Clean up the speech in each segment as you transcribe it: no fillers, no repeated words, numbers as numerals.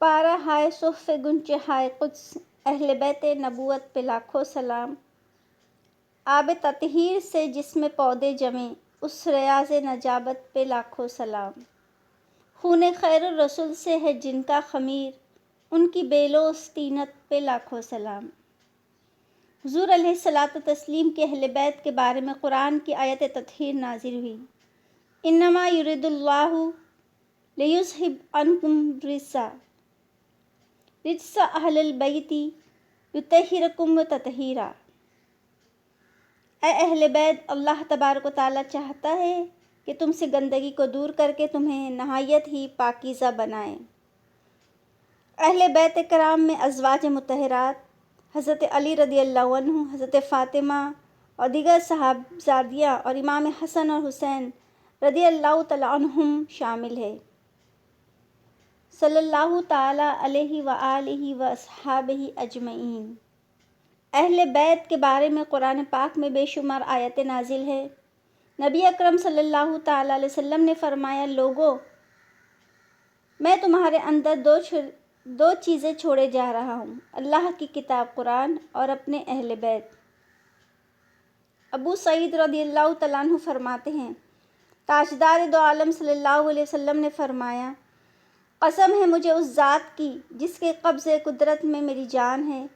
پارہ ہائے صحف گنچ ہائے قدس، اہل بیت نبوت پہ لاکھوں سلام۔ آب تطہیر سے جس میں پودے جمیں، اس ریاض نجابت پہ لاکھوں سلام۔ خون خیر الرسول سے ہے جن کا خمیر، ان کی بے لوث طینت پہ لاکھوں سلام۔ حضور علیہ الصلوۃ والتسلیم کے اہل بیت کے بارے میں قرآن کی آیت تطہیر نازل ہوئی۔ انما یرید اللہ لیذھب عنکم رجس اہل البیت یطہرکم تطہیرا۔ اے اہل بیت، اللہ تبارک و تعالیٰ چاہتا ہے کہ تم سے گندگی کو دور کر کے تمہیں نہایت ہی پاکیزہ بنائے۔ اہل بیت کرام میں ازواج مطہرات حضرت علی رضی اللہ عنہ، حضرت فاطمہ اور دیگر صاحبزادیاں اور امام حسن اور حسین رضی اللہ تعالیٰ عنہم شامل ہیں، صلی اللہ تعالیٰ علیہ وآلہ واصحابہ اجمعین۔ اہل بیت کے بارے میں قرآن پاک میں بے شمار آیتیں نازل ہیں۔ نبی اکرم صلی اللہ تعالیٰ علیہ وسلم نے فرمایا، لوگو، میں تمہارے اندر دو چیزیں چھوڑے جا رہا ہوں، اللہ کی کتاب قرآن اور اپنے اہل بیت۔ ابو سعید رضی اللہ تعالیٰ عنہ فرماتے ہیں، تاجدار دو عالم صلی اللہ علیہ وسلم نے فرمایا، قسم ہے مجھے اس ذات کی جس کے قبض قدرت میں میری جان ہے،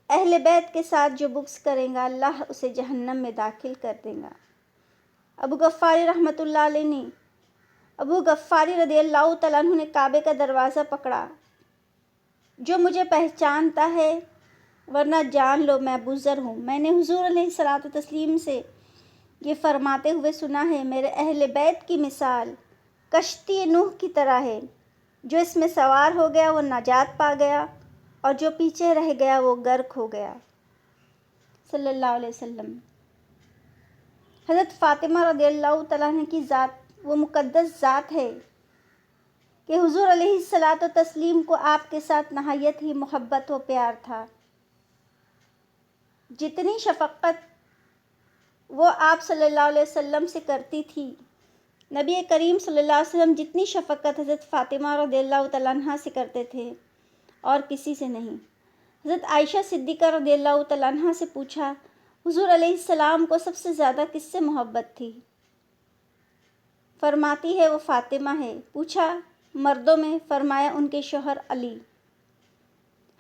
اہل بیت کے ساتھ جو بغض کرے گا اللہ اسے جہنم میں داخل کر دے گا۔ ابو غفاری رحمۃ اللہ علیہ نے ابو غفاری رضی اللہ تعالیٰ عنہ نے کعبے کا دروازہ پکڑا، جو مجھے پہچانتا ہے، ورنہ جان لو میں ابوذر ہوں۔ میں نے حضور علیہ الصلوۃ والتسلیم سے یہ فرماتے ہوئے سنا ہے، میرے اہل بیت کی مثال کشتی نوح کی طرح ہے، جو اس میں سوار ہو گیا وہ نجات پا گیا، اور جو پیچھے رہ گیا وہ غرق ہو گیا، صلی اللہ علیہ وسلم۔ حضرت فاطمہ رضی اللہ تعالیٰ عنہ کی ذات وہ مقدس ذات ہے کہ حضور علیہ الصلوۃ والتسلیم کو آپ کے ساتھ نہایت ہی محبت و پیار تھا۔ جتنی شفقت وہ آپ صلی اللہ علیہ وسلم سے کرتی تھی، نبی کریم صلی اللہ علیہ وسلم جتنی شفقت حضرت فاطمہ رضی اللہ تعالیٰ عنہ سے کرتے تھے اور کسی سے نہیں۔ حضرت عائشہ صدیقہ رضی اللہ تعالیٰ عنہ سے پوچھا، حضور علیہ السلام کو سب سے زیادہ کس سے محبت تھی؟ فرماتی ہے وہ فاطمہ ہے۔ پوچھا مردوں میں؟ فرمایا ان کے شوہر علی۔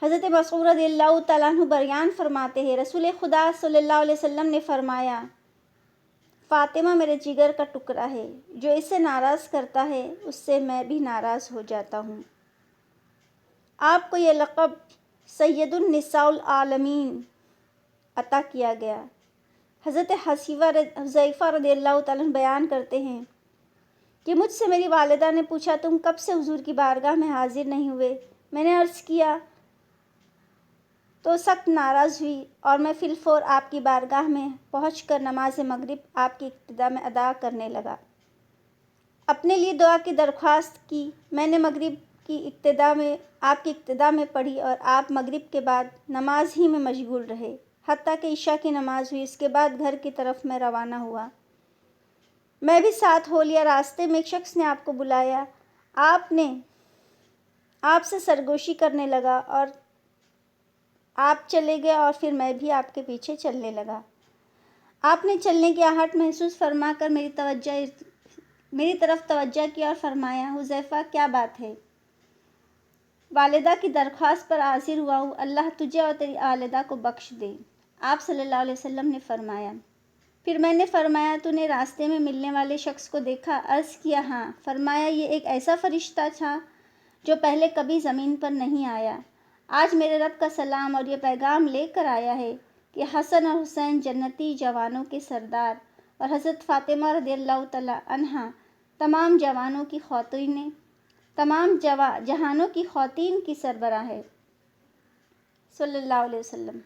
حضرت مسعود رضی اللہ تعالیٰ عنہ بیان فرماتے ہیں، رسول خدا صلی اللہ علیہ وسلم نے فرمایا، فاطمہ میرے جگر کا ٹکڑا ہے، جو اسے ناراض کرتا ہے اس سے میں بھی ناراض ہو جاتا ہوں۔ آپ کو یہ لقب سید النساء العالمین عطا کیا گیا۔ حضرت حذیفہ رضی اللہ تعالیٰ عنہ بیان کرتے ہیں کہ مجھ سے میری والدہ نے پوچھا، تم کب سے حضور کی بارگاہ میں حاضر نہیں ہوئے؟ میں نے عرض کیا تو سخت ناراض ہوئی، اور میں فی الفور آپ کی بارگاہ میں پہنچ کر نماز مغرب آپ کی ابتدا میں ادا کرنے لگا۔ اپنے لیے دعا کی درخواست کی۔ میں نے مغرب کی ابتدا میں آپ کی ابتدا میں پڑھی، اور آپ مغرب کے بعد نماز ہی میں مشغول رہے، حتیٰ کہ عشاء کی نماز ہوئی۔ اس کے بعد گھر کی طرف میں روانہ ہوا، میں بھی ساتھ ہو لیا۔ راستے میں ایک شخص نے آپ کو بلایا، آپ سے سرگوشی کرنے لگا، اور آپ چلے گئے، اور پھر میں بھی آپ کے پیچھے چلنے لگا۔ آپ نے چلنے کی آہٹ محسوس فرما کر میری طرف توجہ کی اور فرمایا، حذیفہ کیا بات ہے؟ والدہ کی درخواست پر حاضر ہوا ہوں، اللہ تجھے اور تیری والدہ کو بخش دے، آپ صلی اللہ علیہ وسلم نے فرمایا۔ پھر میں نے فرمایا، تو نے راستے میں ملنے والے شخص کو دیکھا؟ عرض کیا ہاں۔ فرمایا، یہ ایک ایسا فرشتہ تھا جو پہلے کبھی زمین پر نہیں آیا، آج میرے رب کا سلام اور یہ پیغام لے کر آیا ہے کہ حسن اور حسین جنتی جوانوں کے سردار، اور حضرت فاطمہ رضی اللہ تعالی عنہا تمام جہانوں کی خواتین کی سربراہ ہے، صلی اللہ علیہ وسلم۔